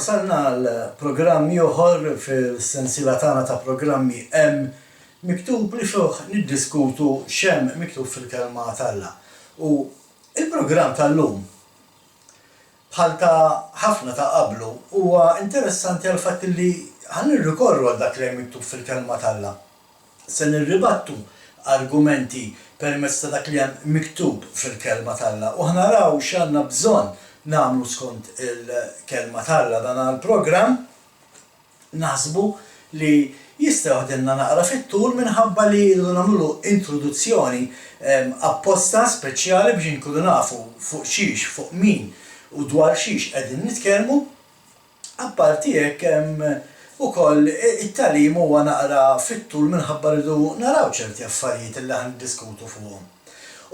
wasalna l-programmi oħor fil-sensiela tagħna ta' programmi hemm miktub li fuq niddiskutu x'hemm miktub fil-kelma tal-Alla. U il-programm tal-lum bħal ta' ħafna ta' qablu huwa interessanti għal fatt li ħanirrikorru għal dak li hemm miktub fil-kelma tal-Alla. Se nirribattu argumenti permezz ta' dak li hemm miktub fil-kelma tal-Alla u ħnaraw x'għandna bżonn nagħmlu skont il-kelma tal-Alla dan għall-programm naħsbu li jista' jħodilna naqra fit-tul minħabba li nagħmlu introduzzjoni apposta speċjali biex inkunu nafu fuq xiex, fuq min u dwar xiex qegħdin nitkellmu. Apparti hekk hemm ukoll it-tagħlim huwa naqra fit-tul minħabba rridu naraw ċerti affarijiet li ħandiskutu fuqhom.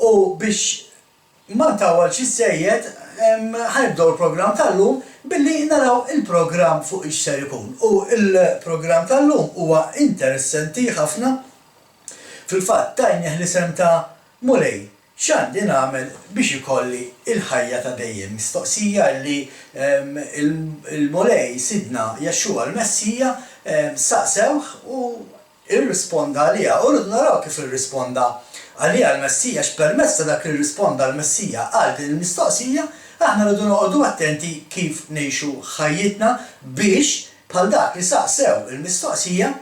U biex ma ntawwal xi sejjed ħanibdew il-programm tal-lum billi naraw il-programm fuq ix-ser ikun. U il-programm tal-lum huwa interessanti ħafna. Fil-fatt tajnieh l-isem ta' Mulej. X'għandi nagħmel biex ikolli il-ħajja ta' dejjem. Mistoqsija li il-Mulej sidna Jaxxua l-Messija saqsewh u irrisponda għaliha. U rridu naraw kif irrisponda għaliha l-Messija x'permezz ta' dak li rrisponda l-Messija għal din il-mistoqsija aħna rridu noqogħdu attenti kif ngħixu ħajjitna biex bħal dak li saqsew il-mistoqsija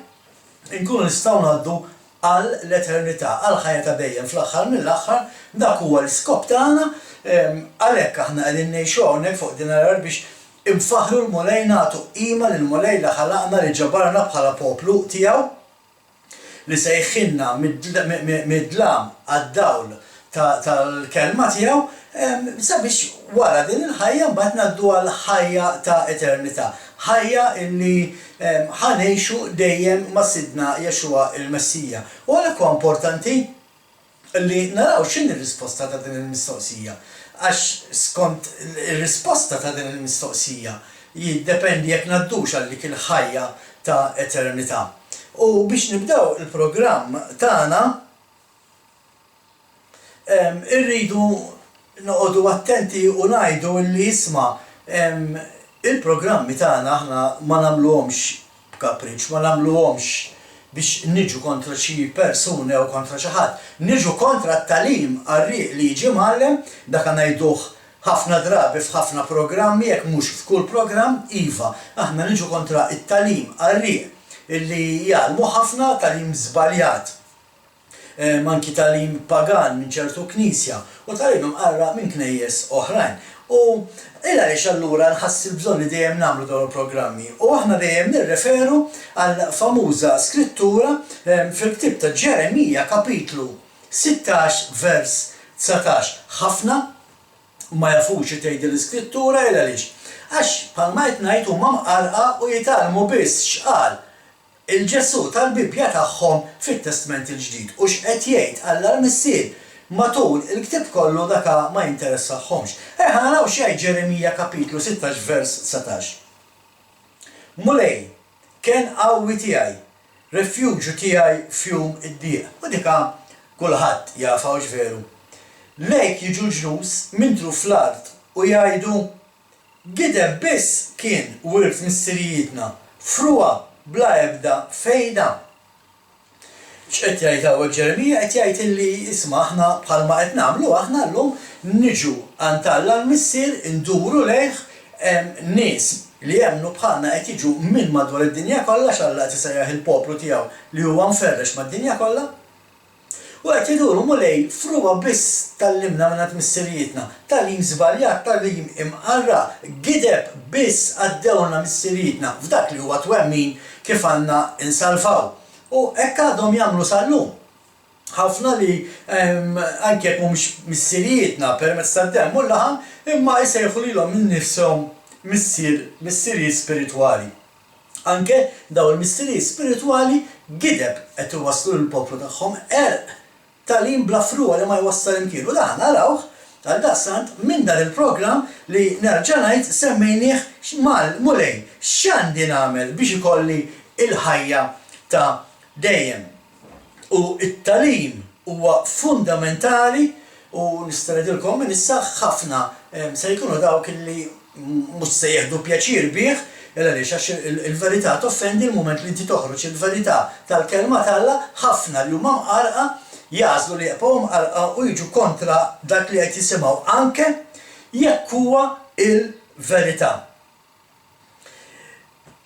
nkunu nistgħu ngħaddu għal l-eternità, għal ħajja ta' dejjem fl-aħħar mill-aħħar dak huwa l-iskop tagħna għalhekk aħna qegħdin ngħixu hawnhekk fuq din l-art biex infaħru l-Mulej nagħtu qima lill-Mulej li ħalaqna li ġabarna bħala poplu tiegħu li sejħinna mid-dlam għad-dawl tal-kelma tiegħu sabiex wara din il-ħajja mbagħad ngħaddu għal ħajja ta' eternità. Ħajja illi ħanejxu dejjem ma' sidna Jaxxua il-Messija. U għalhekk huwa importanti li naraw x'inhi r-risposta ta' din il-mistoqsija. Għax skont ir-risposta ta' din il-mistoqsija jiddependi jekk ngħaddux għal dik il-ħajja ta' eternità. U biex nibdew il-programm tagħna irridu noqogħdu attenti u ngħidu li jisma' il-programmi tagħna aħna ma nagħmluhomx b'kapriċċ, ma nagħmluhomx biex niġu kontra xi persuni jew kontra xi ħadd. Niġu kontra t-tagħlim għarrieq li jiġi mgħallem dak ngħiduh ħafna drabi f'ħafna programmi jekk mhux f'kull programm iva. Aħna niġu kontra t-tagħlim għarrieq illi jgħallmu ħafna tagħlim żbaljat. Manki tagħlim pagan minn ċertu knisja u tagħlim imqarra minn knejjes oħrajn. U għaliex allura nħassi bżonn li dejjem nagħmlu dawn il-programmi. U aħna dejjem nirreferu għal famuża skrittura fil-ktieb ta' Ġeremija kapitlu 16 vers 19. Ħafna ma jafux tgħid l-iskrittura għaliex. Għax bħalma qed ngħid huma mqarqa u jitgħallmu biss x'qal il-Ġesu tal-Bibja tagħhom fit-Testament il-Ġdid. U x'qed jgħid Alla l-Missier matul il-ktieb kollu daka ma jinteressahomx. Naraw x'jgħid Ġeremija kapitlu 16 vers 19. Mulej kien qawwi tiegħi, refuġju tiegħi f'jum id-dieq. U dika kulħadd jafha veru. Lejk jiġu l-ġnus mintru fl-art u jgħidu gideb biss kien wirt missirijietna fruwa bla ebda fejda. X'qed jgħid hawn Ġeremija qed jgħid illi isma' aħna bħalma qed nagħmlu aħna llum niġu għand Alla l-Missier induru lejh nies li jemmnu bħalna qed jiġu minn madwar id-dinja kollha x'Alla qed isejjaħ il-poplu tiegħu li huwa mferrex mad-dinja kollha. U qed jiduru mulej fruwa biss tallimna minn missirijietna, tagħlim żbaljat, tagħlim imqarra, gideb biss għaddewna missirijietna f'dak li huwa twemmin kif għandna insalfaw. U hekk għadhom jagħmlu sal-lum. Ħafna li anke jekk mhumiex missirijietna permezz tad-demm u l-laħam imma jsejħu lilhom minn nifshom missirijiet spiritwali. Anke dawn il-missirijiet spiritwali gideb qed iwasslu lill-poplu tagħhom tagħlim bla fruwa li ma jwassal imkien. U dan narawh għaldaqstant minn dan il-programm li nerġa' ngħid semmejnieh mal-Mulej x'għandi nagħmel biex ikolli il-ħajja ta' dejjem. U t-tagħlim huwa fundamentali u nista' ngħidilkom minn issa ħafna se jkunu dawk li mhux se jieħdu pjaċir bih Għaliex għax il-verità toffendi l-moment li inti toħroġ il-verità tal-kelma tal-Alla ħafna li huma mqarqa jażlu li jaqgħu mqarqa u jiġu kontra dak li qed jisimgħu anke jekk huwa il-verità.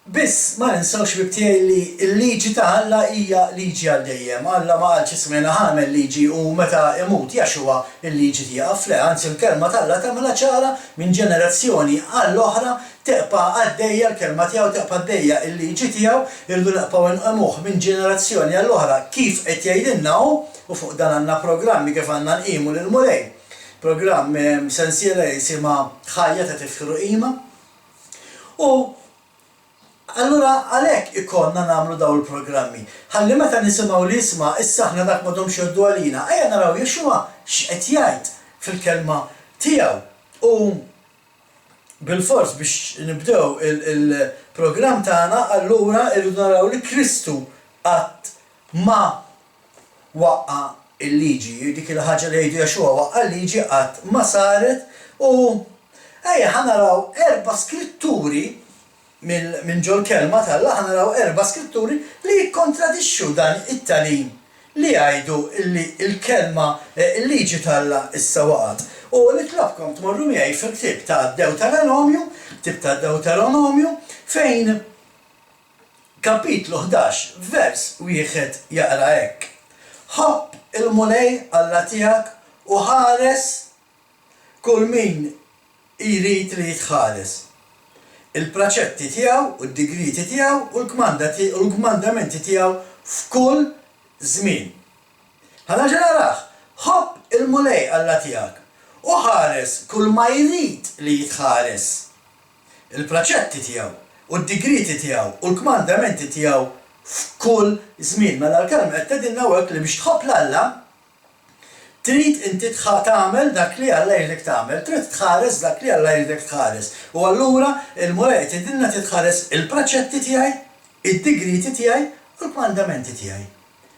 Biss ma ninsawx bibtiegħi li l-liġi ta' Alla hija liġi għal dejjem. Alla ma qalx ismina ħamel liġi u meta imut jaxuha il-liġi tiegħek. Le, anzi l-kelma ta' Alla tagħmilha ċara minn ġenerazzjoni għall-oħra teqpa' għaddejja l-kelma tiegħu teqpa' għaddejja il-liġi tiegħu irdu naqpaw inqemuh minn ġenerazzjoni għall-oħra kif qed jgħidilna u fuq dan għandna programmi kif għandna nqimu lil mulej. Programm sensiela jisimha ħajja ta' tifħru qima. U allura għalhekk ikonna nagħmlu dawn il-programmi. Ħalli meta nisimgħu l-isma' issa aħna dak m'għadhomx jgħoddu għalina, ejja naraw Jexua x'qed jgħid fil-kelma tiegħu. U bil-fors biex nibdew il-programm tagħna allura irridu naraw li Kristu qatt ma waqqa il-liġi, dik il-ħaġa li jgħidu Jexua waqqa l-liġi qatt ma saret u ejja ħanaraw 4 skritturi minn ġol kelma tal-Alla ħanaraw 4 skritturi li jikkontradixxu dan it-talim li jgħidu li l-kelma il-liġi tal-Alla issa waqgħet. U nitlobkom tmorru miegħi fil-ktieb ta' Deuteronomju fejn kapitlu 11 vers wieħed jaqra hekk. Ħobb il-mulej Alla tiegħek u ħares kull min jrid li jitħares. Il-praċetti tiegħu u d-digriti tiegħu u l-kmandamenti tiegħu f'kull żmien. Ħanaġa naraħ, ħobb il-mulej Alla tiegħek u ħares kull ma jrid li jitħares. Il-praċetti tiegħu u d-digriti tiegħu u l-kmandamenti tiegħu f'kull żmien. Mela l-kelma qed tgħidilna hekk li biex tħobb l-Alla trid inti tagħmel dak li Alla jridek tagħmel, trid tħares dak li Alla jridek tħares. U allura il-mulej tgħidilna titħares il-praċetti tiegħi, id-digriti tiegħi u l-kmandamenti tiegħi.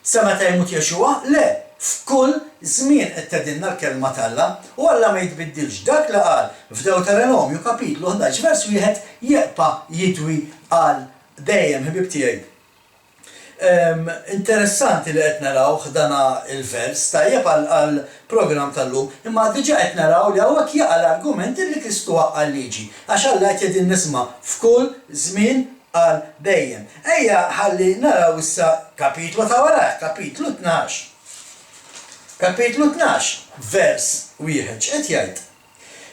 Sa meta jmut Jexua? Le, f'kull żmien qed tgħidilna l-kelma tal-Alla u Alla ma jitbiddilx. Dak li qal f'Dewteronomju kapitlu 11 vers wieħed jibqa' jidwi għal dejjem ħbib tiegħi. Interessanti li qed naraw dana il-vers tajjeb għall-programm tal-lum, imma diġà qed naraw li hawnhekk jaqa' l-argument li Kristu waqqa l-liġi għax Alla qed jgħid nisma' f'kull żmien għal dejjem. Ejja ħalli naraw issa kapitlu ta' wara, kapitlu 12. Kapitlu 12 vers wieħed x'qed jgħid.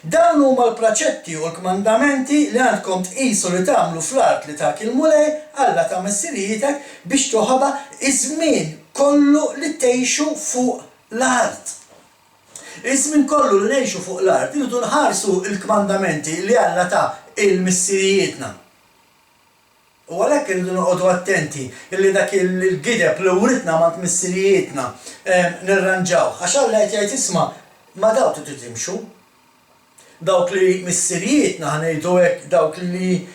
Dawn huma l-praċetti u l-kmandamenti li għandkom tqisu li tagħmlu fl-art li tak il-mulej Alla ta' missirietek biex toħodha iż-żmien kollu li tgħixu fuq l-art. Iż-żmien kollu li ngħixu fuq l-art irridu nħarsu l-kmandamenti li Alla ta' il-missirietna. U għalhekk irridu noqogħdu attenti illi dak il-gideb li writna ma' missirietna nirranġaw. Għax Alla qed jgħid isma' ma daw timxu. Dawk li missirietna ħanejdu hekk dawk li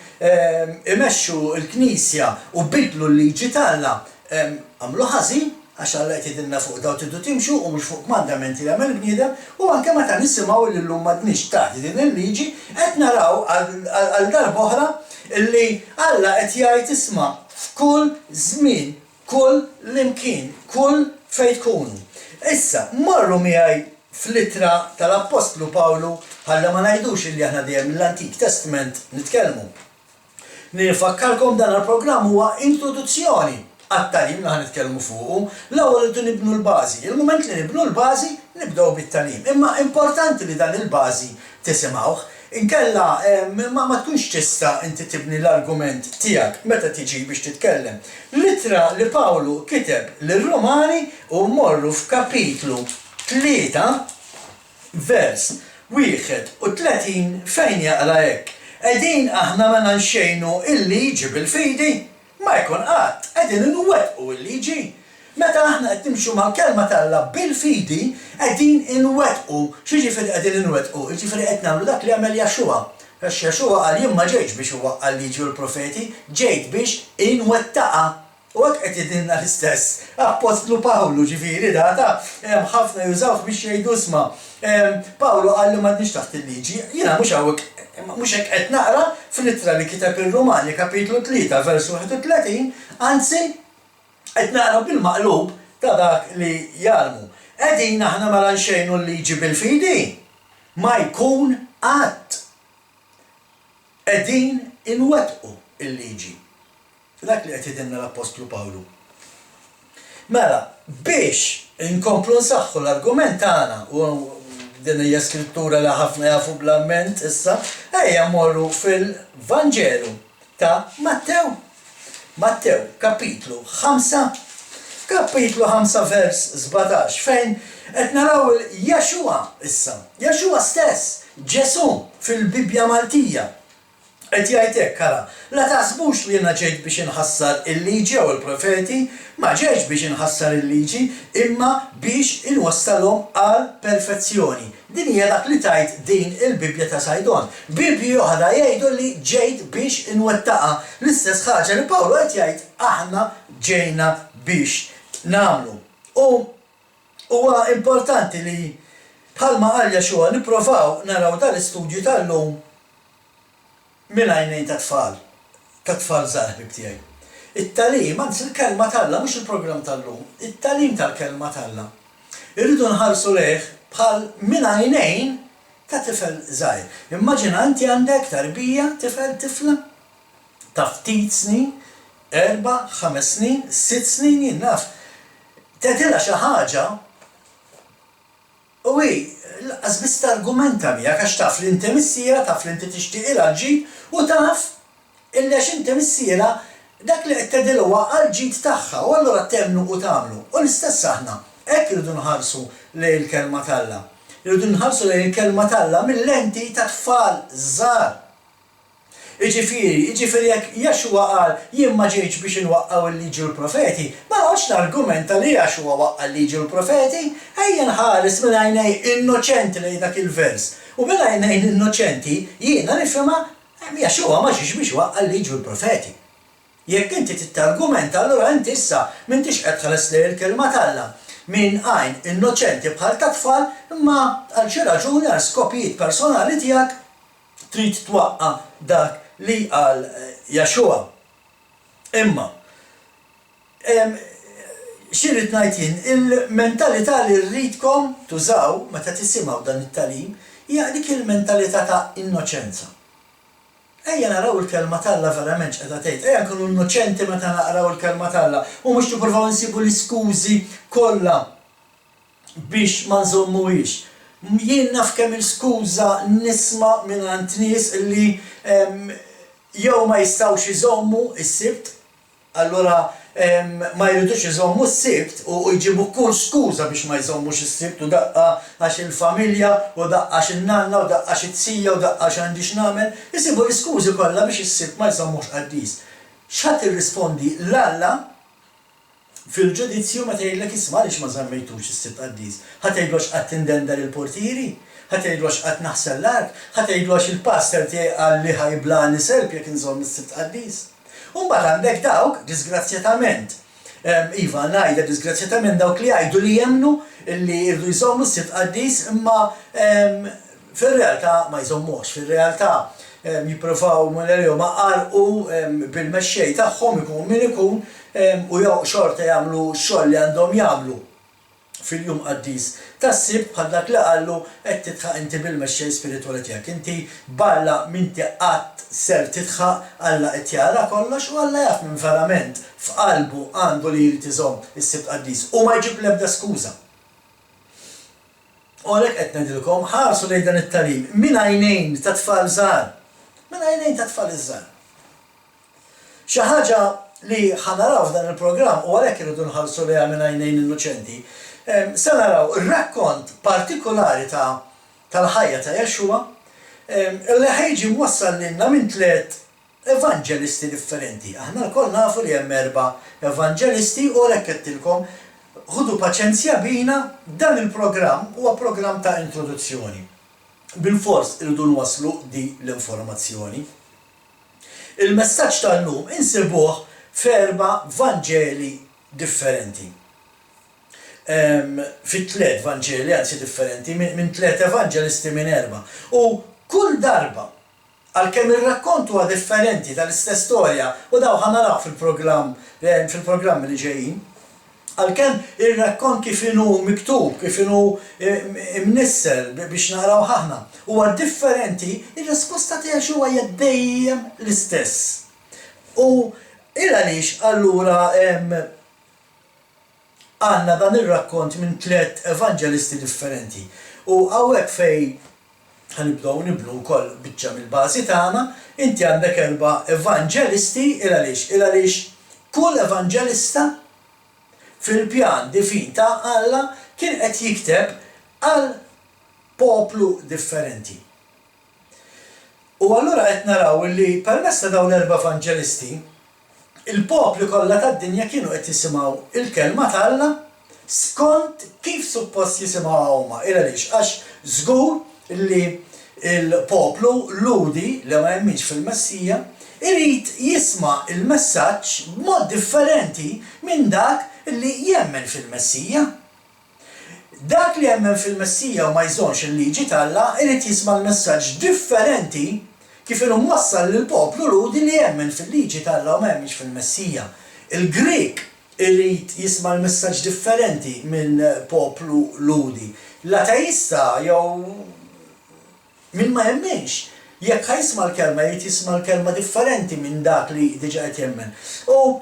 imexxu l-Knisja u bidlu l-liġi tagħna għamlu ħażin għax Alla qed jgħidilna fuq daw tridu timxu u mhux fuq kmandamenti li għamel bniedem u anke meta nisimgħu li llum m'għadniex taħt din il-liġi qed naraw għal darba oħra li Alla qed jgħid isma' f'kull żmien, kull limkien, kull fejn tkunu. Issa marru miegħi fl-ittra tal-Apostlu Pawlu ħalla ma ngħidux li aħna dejjem mill-Antik Testament nitkellmu. Nifakkarkom dan il-programm huwa introduzzjoni għat-talim li ħanitkellmu fuqu, l-ewwel irridu nibnu l-bażi. Il-mument li nibnu l-bażi nibdew bit-talim. Imma importanti li dan il-bażi tisimgħuh, inkella ma tkunx tista' inti tibni l-argument tiegħek meta tiġi biex titkellem. L-ittra li Pawlu kiteb lir-Rumani u mmorru f'kapitlu 3 vers 31 fejn jaqra hekk. Qegħdin aħna ma nxejnu il-liġi bil-fidi, ma jkun qatt qegħdin inwettqu l-liġi. Meta aħna qed nimxu mal-kelma tal-Alla bil-fidi, qegħdin inwettqu. X'jiġifieri qegħdin inwettqu? Jiġifieri qed nagħmlu dak li għamel Jexua. Għax Jexua qal jien ma ġejtx biex iwaqqa l-liġi u l-profeti, ġejt biex inwettaqa. U għak qed jidinna l-istess. Apostlu Pawlu ġifieri data ħafna jużawh biex jgħidu isma' Pawlu qal li m'għandniex taħt il-liġi, jiena mhux hawnhekk mhux hekk qed naqra fil-ittra li kitab ir-Rumani kapitlu 3 versu 31, anzi qed naqra bil-maqlub ta' dak li jalmu. Qegħdin aħna ma xejnu l-liġi bil-fidi. Ma jkun qatt. Qegħdin inwettqu il-liġi. Dak li qed jgħidilna l-Apostlu Pawlu. Mela, biex inkomplu nsaħħu l-argument tagħna u din hija skrittura li ħafna jafu bl-amment issa, ejja mmorru fil-Vanġelu ta' Mattew. Mattew, kapitlu 5 vers 17, fejn qed naraw Jaxua issa. Jaxua stess, Ġesu fil-Bibja Maltija. Qed jgħid hekk kara, la taħsbux li jiena ġejt biex inħassar il-liġi jew il-profeti, ma ġejx biex inħassar il-liġi, imma biex inwassalhom għal perfezzjoni. Din hija dak li tajt din il-Bibja ta' Sajdon. Bibji oħra jgħidu li ġejt biex inwettaqa l-istess ħaġa li Pawlu qed jgħid aħna ġejna biex nagħmlu. U huwa importanti li bħalma qal Jaxua nipprovaw naraw dal-istudju tal-lum minn għajnejn ta' tfal żgħar tiegħi. It-talim, anzi il-kelma tal-Alla, mhux il-programm tal-lum, it-talim tal-kelma tal-Alla. Irridu nħarsu lejh bħal minn għajnejn ta' tifel żgħir. Immaġina inti għandek tarbija tifla ta' ftit snin, 4, 5 snin, 6 snin, jien naf. Tgħidilha xi ħaġa u għazbis argumenta miegħek għax taf li inti missiera, taf li inti tixtieq il-ġid u taf illi għax inti missiera dak li qed tgħidilha huwa għall-ġid tagħha u allura temnu u tagħmlu. U l-istess aħna hekk irridu nħarsu lejn il-kelma tal-Alla. Irridu nħarsu lejn il-kelma tal-Alla mill-lenti ta' tfal żgħar. Jiġifieri jekk Jaxua qal jien ma ġejtx biex inwaqqaw il-liġi u l-profeti, ma noqgħodx nargumenta li Jaxua waqqa l-liġi u l-profeti, ejja nħares minn għajnejn innoċenti lejn dak il-vers. U minn għajnejn innoċenti jiena nifhimha Jaxua ma ġiex biex waqqa l-liġi u l-profeti. Jekk inti titargumenta allura inti issa m'intix qed tħares lejn il-kelma tal-Alla minn għajn innoċenti bħal ta' tfal imma għal xi raġuni għal skopijiet personali tiegħek trid twaqqa' dak li għal Jaxua. Imma, xirrit ngħid il-mentalità li rridkom tużaw meta tisimgħu dan it-talim hija dik il-mentalità ta' innoċenza. Ejja naraw il-kelma tal-Alla verament x'qed tgħid, ejja nkunu innoċenti meta naqraw il-kelma tal-Alla u mhux nippruvaw insibu l-iskużi kollha biex ma nżommuhiex. Jien naf kemm il-skuża nisma' mingħand nies li jew ma jistgħux iżommu s-sibt, allura ma jridux iżommu s-sibt u jġibu kull skuża biex ma jżommux is-sibt u daqqa għax il-familja u daqqa għax in-nanna u daqqa għax it-sija u daqqa għax għandix nagħmel, isibu l-iskużi kollha biex is-sibt ma jżommux qaddis. X'ħadd irrispondi l-Alla fil-ġudizzju meta jgħidlek isma' għaliex ma żammejtux is-sibt qaddis. Ħadd jgħidlu x'qatt tindendar il-portieri? Ħadd jgħidlu x'qatt naħsel l-art? Ħadd jgħidlu għax il-pastor tiegħi qal li ħajblani selb jekk inżomm is-sibt qaddis. U mbagħad għandek dawk disgrazzjatament. Iva ngħidha disgrazzjatament dawk li jgħidu li jemmnu li jridu jżommu s-sibt qaddis imma fir-realtà ma jżommux, fir-realtà jippruvaw ma qarqu bil-mexxej tagħhom ikun min ikun u jew xorta jagħmlu x-xogħol li għandhom jagħmlu fil-jum qaddis tas-sibt bħal dak li qallu qed titħaq inti bil-mexxej spiritwali tiegħek. Inti balla minti qatt ser titħaq Alla qed jara kollox u Alla jaf minn verament f'qalbu għandu li jrid iżomm is-sibt qaddis u ma jġib l-ebda skuża. U għalhekk qed ngħidilkom ħarsu lejn dan it-talim minn għajnejn ta' tfal żgħar. Minn għajnejn ta' tfal iż-żgħar. Xi ħaġa li ħanaraw f'dan il-programm u għalhekk irridu nħarsu lejha minn għajnejn innoċenti. Se naraw rakkont partikolari tal-ħajja ta' Jaxua li ħejġi mwassal lilna minn 3 evanġelisti differenti. Aħna lkoll nafu li hemm 4 evanġelisti u għalhekk qedtilkom ħudu paċenzja bina dan il-programm huwa programm ta' introduzzjoni. Bil-fors irridu nwasslu di l-informazzjoni. Il-messaġġ tal-lum insibuh f'erba' Vanġeli differenti. Fit-tliet Vanġeli anzi differenti minn tliet Evanġelisti minn erba'. U kull darba għalkemm ir-rakkont huwa differenti tal-istess storja u daw ħanaraw fil-programmi li ġejjin, għalkemm ir-rakkont kif inhu miktub, kif inhu imnisser biex naraw aħna huwa differenti, ir-risposta tiegħek huwa dejjem l-istess. U għaliex allura għandna dan ir-rakkont minn tliet Evanġelisti differenti. U hawnhekk fejn nibnu wkoll biċċa mill-bażi tagħna, inti għandek erba' Evanġelisti għaliex kull Evanġelista fil-pjan divin ta' Alla kien qed jikteb għal poplu differenti. U allura qed naraw li permezz ta' dawn l-erba' Evanġelisti, il-poplu kollha tad-dinja kienu qed jisimgħu il-kelma ta' Alla skont kif suppost jisimgħuha huma. Għaliex għax żgur li il-poplu ludi li ma jemminx fil-Messija irid jisma' il-messaġġ b'mod differenti minn dak li jemmen fil-Messija. Dak li jemmen fil-Messija u ma jżonx il-liġi tal-Alla irid jisma' l-messaġġ differenti kif inhu mwassal lill-poplu ludi li jemmen fil-liġi tal-Alla u ma jemminx fil-Messija. Il-Grek irid jisma' l-messaġġ differenti minn poplu ludi. L-ateista jew min ma jemmenx, jekk ħajsma' l-kelma jrid jisma' l-kelma differenti minn dak li diġà qed jemmen. U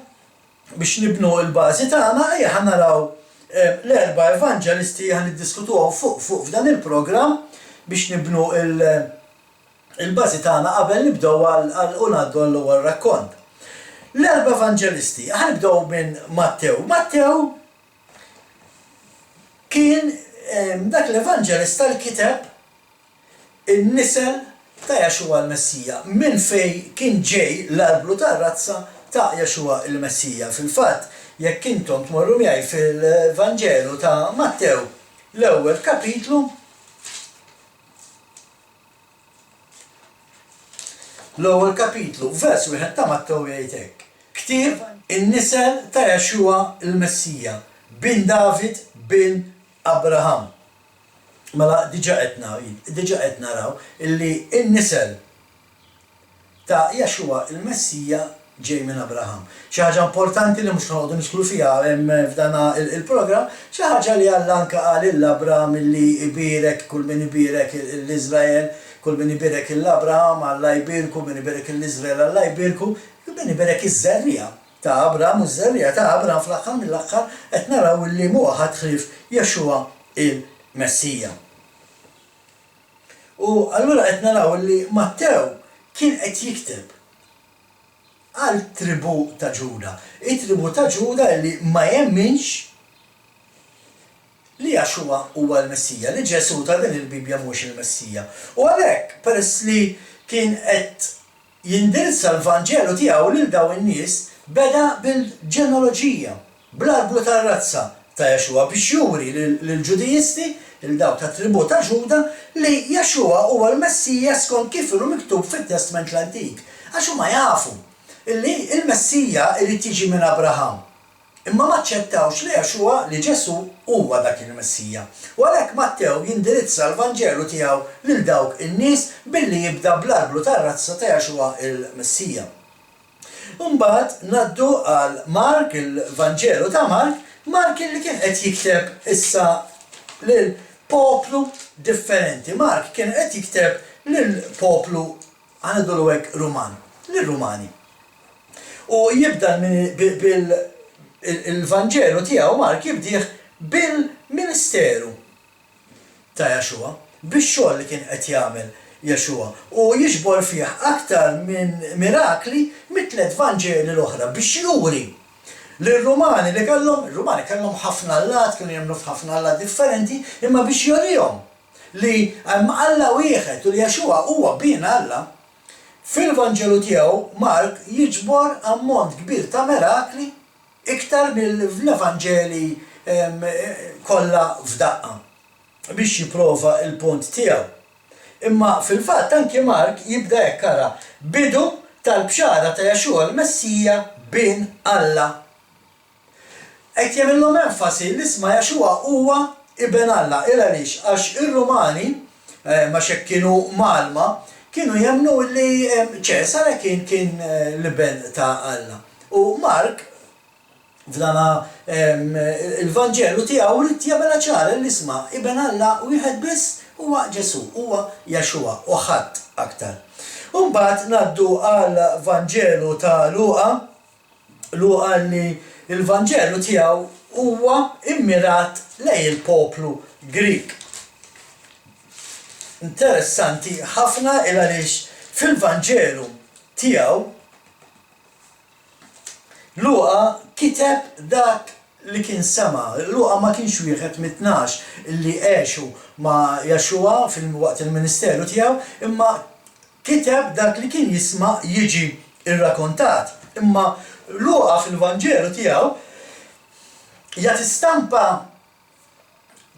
biex nibnu l-bażi tagħna ejja ħanaraw l-erba' Evanġelisti ħaniddiskutuhom fuq f'dan il-programm biex nibnu il-bażi tagħna qabel nibdew u ngħaddu għall-ewwel rakkont. L-erba' Evanġelisti ħanibdew minn Mattew. Mattew kien dak l-Evanġelista li kiteb in-nisel ta' Jaxua l-Messija, minn fejn kien ġej l-arblu tar-razza ta' Jaxua l-Messija. Fil-fatt, jekk intom tmorru miegħi fil-Vanġelu ta' Mattew, l-ewwel kapitlu, vers wieħed ta' Mattew jgħid hekk. Ktieb in-nisel ta' Jaxua l-Messija, bin David bin Abraham. Mela diġà qed naraw illi n-nisel ta' Jaxua l-Messija ġej minn Abraham. Xi ħaġa importanti li mhux noqogħdu nisklu fiha f'dan il-programm, xi ħaġa li Alla anke qal l-Abraham illi ibirek kull min ibirek l-Iżrael, kull min ibirek l-Abraham Alla jbirku, kull min ibirek l-Iżrael Alla jbirku, kull min ibirek iż-żerrija ta' Abraham u ż-żerrija ta' Abraham fl-aħħar mill-aħħar qed naraw illi huwa ħadħlif Jaxua il-Messija. U allura qed naraw li Mattew kien qed jikteb għal tribu ta' Ġuda. Il-tribu ta' Ġuda li ma jemminx li Jaxua huwa l-Messija, li Ġesu ta' din il-Bibja mhux il-Messija. U għalhekk peress li kien qed jindirizza l-Vanġelu tiegħu lil dawn in-nies beda bil-ġenealoġija, bl-arblu tar-razza ta' Jaxua biex juri lill-Ġudijisti il-daw ta' tribu ta' Ġuda li Jaxua huwa l-Messija skont kif ilu miktub fit-Testament l-Antik. Għax huma jafu illi il-Messija irid jiġi minn Abraham. Imma ma ċċettawx li Jaxua li Ġesu huwa dak il-Messija. U għalhekk Mattew jindirizza l-Vanġelu tiegħu lil dawk in-nies billi jibda bl-arblu tar-razza ta' Jaxua il-Messija. Imbagħad ngħaddu għal Mark, il-Vanġelu ta' Mark li kien qed jikteb issa lil poplu differenti. Mark kien qed jikteb lil poplu ħanidulu hekk Ruman, lil-Rumani. U jibda il-Vanġelu tiegħu Mark jibdih bil-ministeru ta' Jaxua, bix-xogħol li kien qed jagħmel Jaxua. U jiġbor fih aktar minn mirakli mit-tliet Vanġeli l-oħra biex juri l-Rumani li kellhom ħafna allat, kienu jemmnu f'ħafna allat differenti, imma biex jorihom li hemm Alla wieħed u li Jaxua huwa bien Alla. Fil-Vanġelu tiegħu Mark jiġbor ammont kbir ta' mirakli iktar mill-Evanġeli kollha f'daqqa biex jipprova il-punt tiegħu. Imma fil-fatt anke Mark jibda hekk ara bidu tal-bxara ta' Jaxua l-Messija bin Alla. Qed jagħmilhom enfasi l-isma' Jaxua huwa ibn Alla. Il għaliex għax ir-Rumani ma xekk kienu Malma kienu jemnu li Ċesare kien l-ibn ta' Alla. U Mark f'dana il-Vanġelu tiegħu rid jagħmilha ċara l-isma' ibn Alla wieħed biss huwa Ġesu, huwa Jaxua u ħadd aktar. U mbagħad ngħaddu għal Vanġelu ta' Luqa li l-Vanġelu tiegħu huwa immirat lejn il-poplu Grik. Interessanti ħafna il għaliex fil-Vanġelu tiegħu Luqa kiteb dak li kien sema. Luqa ma kienx wieħed mit-tnax li għexu ma' Jaxua fil-waqt il-ministeru tiegħu, imma kiteb dak li kien jisma' jiġi irrakkontat. Imma Luqa fil-Vanġelu tiegħu jagħti stampa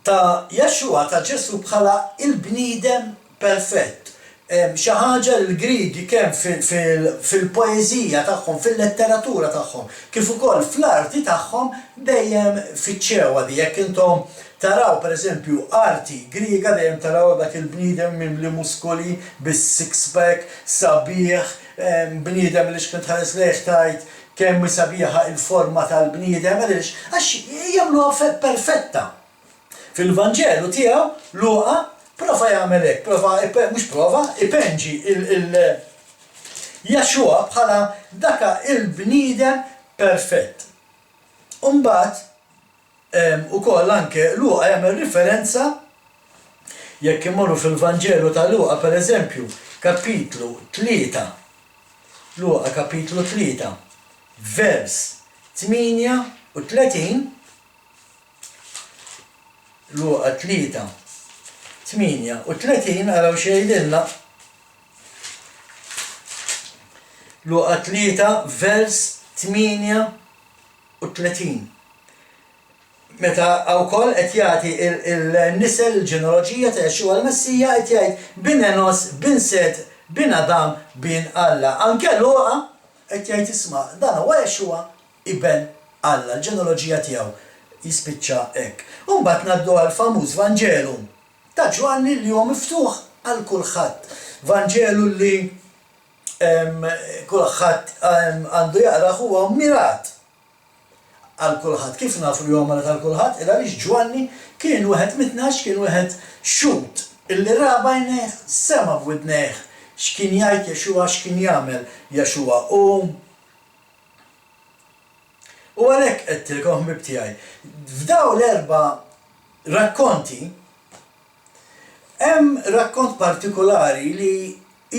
ta' Jaxua ta' Ġesu bħala il-bniedem perfett. Xi ħaġa l-Griegi kemm fil-poeżija tagħhom, fil-letteratura tagħhom, kif ukoll fl-arti tagħhom dejjem fiċċewa di. Jekk intom taraw pereżempju arti Griega dejjem taraw dak il-bniedem mimli muskoli bis-six-pack, sabiħ, bniedem li xkien tħares lejh tajt kemm sabiħa il-forma tal-bniedem għax jagħmluha perfetta. Fil-Vanġelu tiegħu Luqa prova jagħmel hekk, ipenġi Jaxua bħala daka il-bniedem perfett. Imbagħad ukoll anke Luqa jagħmel riferenza jekk imorru fil-Vanġelu ta' Luqa pereżempju kapitlu 3. Luqa kapitlu 3 vers 38 Luqa 3 38 għaraw xejdilna. Luqa 3 vers 38. Meta wkoll qed jagħti il-nisel il-ġenealoġija ta' Jaxua l-Messija qed jgħid bin Enos, bin Set, bin Adam, bin Alla. Anke Luqa qed jgħid isma' dan huwa Jaxua ibn Alla, l-ġenealoġija tiegħu jispiċċa hekk. U mbagħad ngħaddu għall-famuż Vanġelu ta' Ġwanni li huwa miftuħ għal kulħadd. Vanġelu li kulħadd għandu jaqra huwa mirat għal kulħadd. Kif nafu li huwa mirat għal kulħadd? Għaliex Ġwanni kien wieħed mit-tnax, kien wieħed xut illi raba jnejh sema b'widnejh x'kien jgħid Jaxua, x'kien jagħmel Jaxua. U għalhekk qedtilkom ħbib tiegħi. F'daw l-4 rakkonti hemm rakkont partikolari li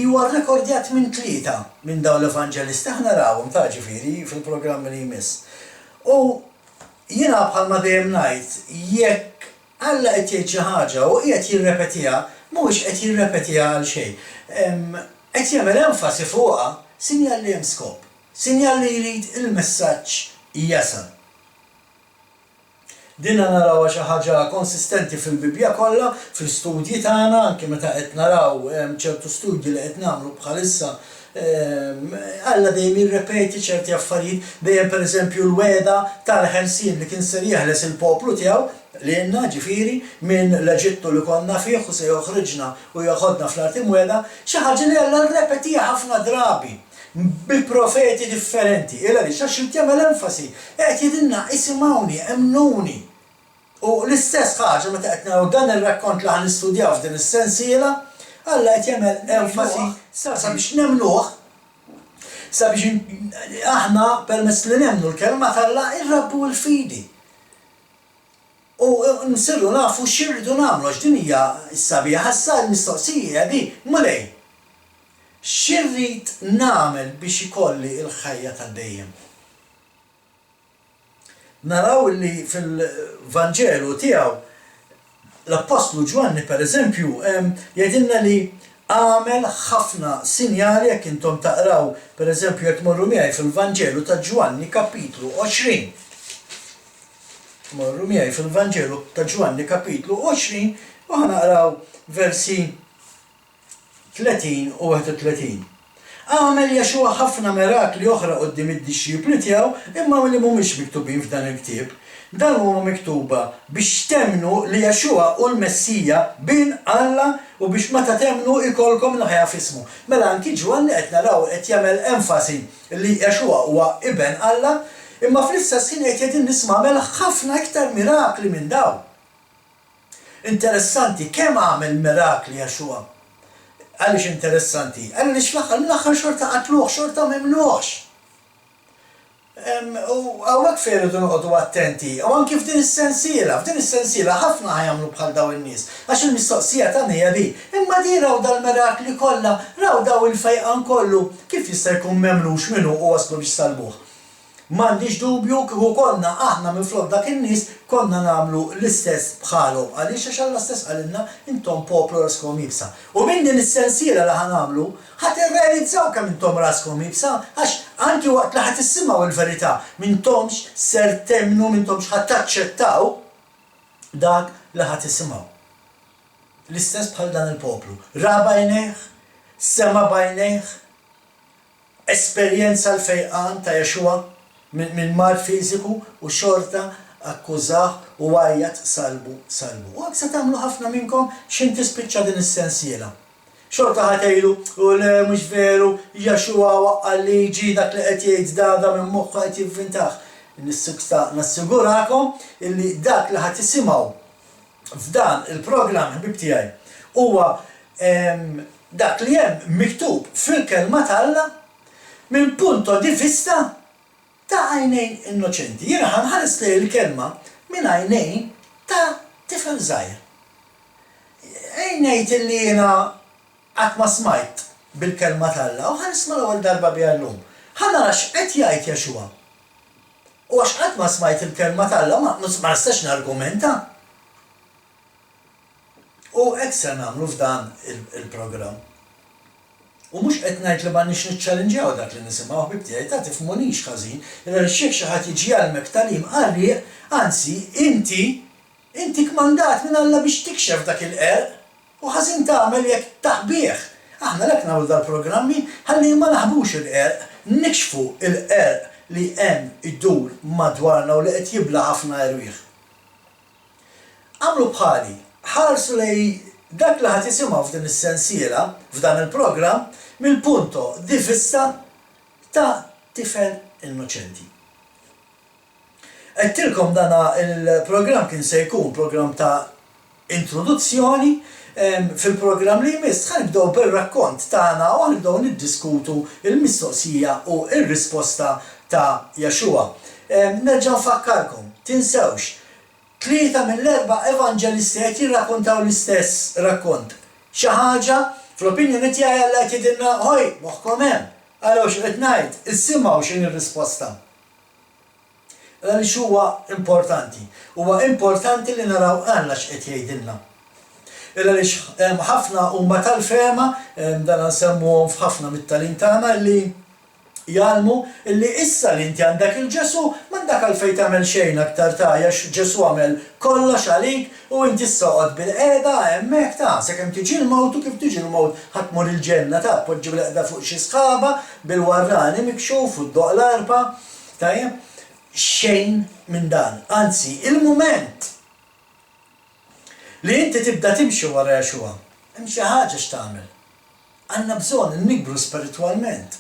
huwa rrekordjat minn 3 minn dawn l-Evanġelisti. Aħna rawhom ta' ġifieri fil-programm li jmiss. U jiena bħalma dejjem ngħid jekk Alla qed jgħid xi ħaġa u qiegħed jirrepetiha, mhuwiex qed jirrepetiha għal xejn. Qed jagħmel enfasi fuqha sinjal li hemm skop, sinjal li jrid il-messaġġ jasal. Dinna narawha xi ħaġa konsistenti fil-Bibja kollha, fil-studji tagħna, anke meta qed naraw ċertu studji li qed nagħmlu bħalissa Alla dejjem jirrepeti ċerti affarijiet, dejjem pereżempju l-weda tal-ħelsien li kien ser jeħles il-poplu tiegħu li jenna ġifieri minn l-Eġittu li konna fih u se joħriġna u joħodna fl-arti mweda, xi ħaġa li Alla rrepetija ħafna drabi bil-profeti differenti. Illa li xax jagħmel enfasi, qed jgħidilna isimgħuni, emnuni. U l-istess ħaġa meta qed naraw dan ir-rakkont li ħanistudjaw f'din is-sensiela, Alla qed jagħmel enfasi sabiex nemmnuh, sabiex aħna permezz li nemmnu l-kelma tal-Alla irrabbu l-fidi. U nsirru nafu x'irridu nagħmlu għax din hija s-sabiħa ħassa l-mistoqsija di mulej. X'irrid nagħmel biex ikolli l-ħajja ta' dejjem? Naraw li fil-Vanġelu tiegħu l-Apostlu Ġwanni pereżempju jgħidilna li għamel ħafna sinjali jekk intom taqraw pereżempju jekk morru miegħi fil-Vanġelu ta' Ġwanni kapitlu 20. Morru miegħi fil-Vanġelu ta' Ġwanni kapitlu 20 u ħanaqraw versi 30 u 31. Għamel Jexua ħafna mirakli oħra qudiem id-disċipli tiegħu imma li mhumiex miktubin f'dan il-ktieb. Dan huma miktuba biex temnu li Jexua u l-Messija bin Alla u biex meta temnu ikolkom l-ħajja f'ismu. Mela anki Ġwanni qed naraw qed jagħmel enfasi li Jexua huwa iben Alla, imma fl-istess ħin qed jgħid nisma' ħafna iktar mirakli minn dawn. Interessanti, kemm għamel mirakli Jexua? Għaliex interessanti? Għaliex fl-aħħar xorta qatluh, xorta memnuħx. U għawek fejn irridu noqogħdu attenti, u anki f'din is-sensiela ħafna ħajamlu bħal daw in-nies. Għax il-mistoqsija tagħna hija di, imma di raw dal-mirakli kollha, raw daw il-fejqan kollu, kif jista' jkun memlux minnu u waslu biex salbuh. M'għandix dubju kieku konna aħna minflok dak in-nies konna nagħmlu l-istess bħalhom. Għaliex għax Alla stess qalilna intom poplu raskom ibsa. U minn din is-sensiela li ħanagħmlu ħadd irrealizzaw kemm intom raskom ibsa għax anki waqt li ħadd issimgħu l-verità m'intomx ser temnu m'intomx ħadd taċċettaw dak li ħadd isimgħu. L-istess bħal dan il-poplu. Ra bajnejh, sema bajnejh, esperjenza l-fejqan ta' Jexua minn mar fiżiku u xorta akkużah u għajjat salbu. U għak se tagħmlu ħafna minnkom x'in tispiċċa din is-sensiela. Xorta ħatejlu u le mhux veru Jexua waqqa liġi dak li qed jgħid dada minn moħħu qed jivvintah. Nassigurakom illi dak li ħadd isimgħu f'dan il-programm ħbib tiegħi huwa dak li hemm miktub fil-kelma ta' Alla minn punto di vista ta' għajnejn innoċenti. Jiena ħanħares li l-kelma minn għajnejn ta' tifel żgħir. Ngħid illi jiena qatt ma smajt bil-kelma tal-Alla u ħanisma' l-ewwel darba biha llum. Ħanara x'qed jgħid Jexua. U għax qatt ma smajt il-kelma tal-Alla ma nistax nargumenta. U hekk se nagħmlu f'dan il-programm. U mhux qed ngħid li m'għandniex niċċallenġjaw dak li nisimgħu ħbib tiegħi ta' tifhmunix ħażin, x'hekk xi ħadd jiġi għalmek talim qarrieq, anzi inti kmandat minn Alla biex tikxef dak il-qerq u ħażin tagħmel jekk taħbih. Aħna lek nagħmlu dal-programmi ħalli ma naħbux il-qerq, nikxfu il-qerq li hemm idur madwarna u li qed jibla ħafna irwieħ. Għamlu bħali, ħarsu lej dak li ħadd isimgħu f'din is-sensiela f'dan il-programm mill-punto di vista ta' tifel innoċenti. Qedtilkom dana il-programm kien se jkun programm ta' introduzzjoni, fil-programm li jmiss ħanibdew bir-rakkont tagħna u ħanibdew niddiskutu il-mistoqsija u r-risposta ta' Jexua. Nerġa' nfakkarkom, tinsewx, 3 mill-4 evanġelisti qed jirrakkontaw l-istess rakkont. Xi ħaġa fl-opinjoni tiegħi Alla qed jgħidilna ħoj moħħkom hemm. Allura x'qed ngħid, issimgħu x'inhi r-risposta. Għaliex huwa importanti. Huwa importanti li naraw Alla x'qed jgħidilna. Għaliex ħafna huma tal-fehma dan nsemmuhom f'ħafna mit-tagħlim tagħna li jgħalmu illi issa li inti għandek il-Ġesu m'għandek għalfejn tagħmel xejn aktar ta' għax Ġesu għamel kollox għalik u inti soqgħod bil-qiegħda hemmhekk ta' sakemm tiġi l-mewt u kif tiġi l-mewt ħadd tmur il-ġenna ta' tpoġġi bil-qiegħda fuq xi sħaba bil-warrani mikxuf u d-doq l-arpa tajjeb xejn minn dan. Anzi, il-mument li inti tibda timxi wara Jexua hemm xi ħaġa x'tagħmel. Għandna bżonn nikbru spiritwalment.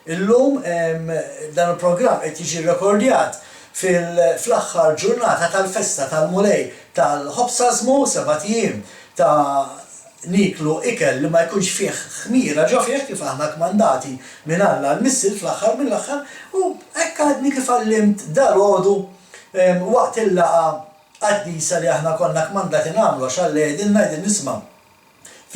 Illum dan il-programm qed jiġi rrekordjat fl-aħħar ġurnata tal-festa tal-mulej tal-ħobsazmu 7 ijiem ta' niklu ikel li ma jkunx fih ħmira ġo fih kif aħna kmandati minn Alla l-missil fl-aħħar mill-aħħar u hekk għadni kif għallimt dalgħodu waqt il-laqa qaddisa li aħna konna kmandati nagħmlu għax Alla jgħidilna nisma'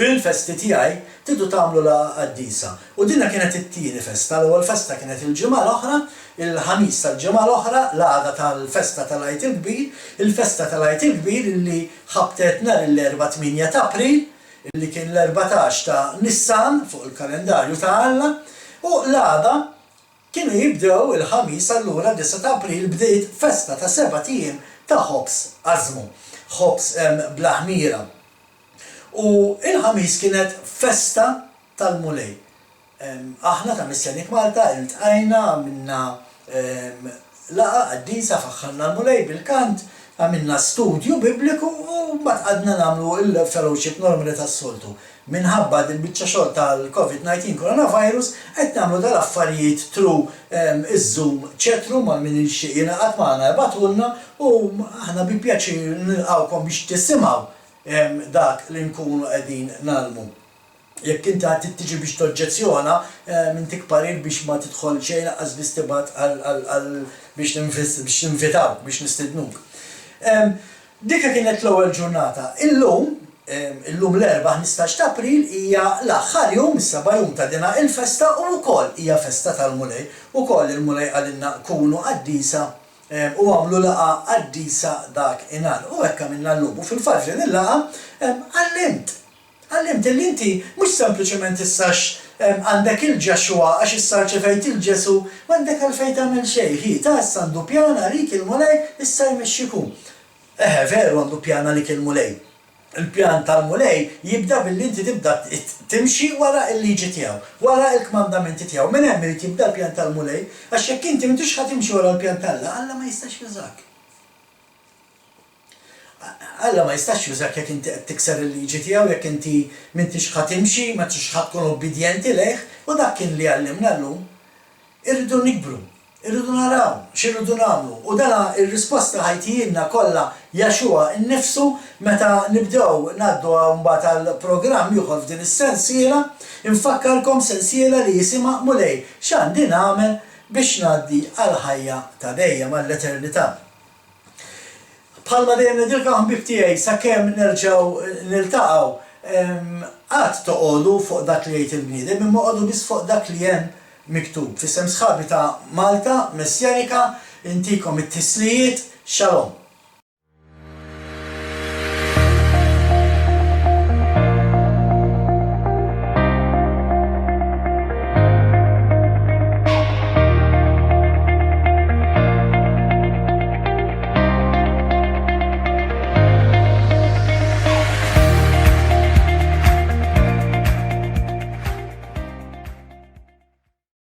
fil-festi tiegħi tidu tagħmlu laqa qaddisa. U dinha kienet it-tieni festa, l-ewwel festa kienet il-ġimgħa l-oħra, il-ħamis tal-ġimgħa l-oħra, l-għada tal-festa tal-Għid il-Kbir, il-festa tal-Għid il-Kbir illi ħabtet nhar l-4 ta' April, illi kien l-14 ta' Nissan fuq il-kalendarju ta' Alla, u l-għada kienu jibdew il-ħamis allura 9 ta' April bdejt festa ta' 7 ijiem ta' ħobs għażmu, ħobs bla ħmira. U il-ħamis kienet festa tal-mulej. aħna ta' Missjanik Malta iltqajna minna laqa qaddisa faħħalna l-mulej bil-kant, għamilna studju bibliku u mbagħad qadna nagħmlu il-fellowship normali tas-soltu. Minħabba dil-biċċa xogħol tal-COVID-19 coronavirus qed nagħmlu dal-affarijiet through iż-Zoom ċetru mal min ixtieq jingħaqad magħna jibgħatulna u aħna bi pjaċir nilqawkom biex tisimgħu dak li nkunu qegħdin nagħmlu. Jekk inti għad tiġi biex toġġezzjona minn tikparir biex ma tidħol xejn laqqas biss tibgħat biex ninvitaw biex nistednuk. Dikka kienet l-ewwel ġurnata. Illum l-4 15 ta' April hija l-aħħar jum, is-seba' jum ta' dina il-festa u wkoll hija festa tal-mulej. Ukoll il-mulej għalilna kunu qaddisa u għamlu laqa qaddisa dak inhar. U hekk għamilna llum. U fil-fatt din il-laqa għallimt li inti mhux sempliċement issax għandek il-ġaxwa għax issa ċefejt il-ġesu għandek għalfejn tagħmel xejn. Ta' issa għandu pjana rik il-mulej issa jmexxikum. Veru għandu pjana lik il-mulej. Il-pjan tal-mulej jibda billi inti tibda timxi wara il-liġi tiegħu, wara il-kmandamenti tiegħu. Minn hemm irid jibda l-pjan tal-mulej għax jekk inti m'intix ħadd timxi wara l-pjan tal-Alla, Alla ma jistax jużak. Alla ma jistax jużak jekk inti qed tikser il-liġi tiegħu, jekk inti m'intix ħadd timxi, ma tix ħadd tkun obbedjenti lejh, u dak kien li għallimna llum. Irridu nikbru. Irridu naraw, x'irridu nagħmlu. U dana ir-risposta ħajtijinna kollha Jaxua innifsu meta nibdew ngħaddu mbagħad għall-programm ieħor f'din is-sensiela, infakkarkom sensiela li jisimha Mulej x'għandi nagħmel biex ngħaddi għal ħajja ta' dejjem għall-eternità. Bħalma dejjem nidilkom ħbib tiegħi sakemm nerġgħu niltaqgħu qatt toqgħodu fuq dak li jgħid il-bniedem imma qogħdu biss fuq dak li hemm miktub. F'isem sħabi ta' Malta, Messjanika, intikom it-tislijiet, Shalom.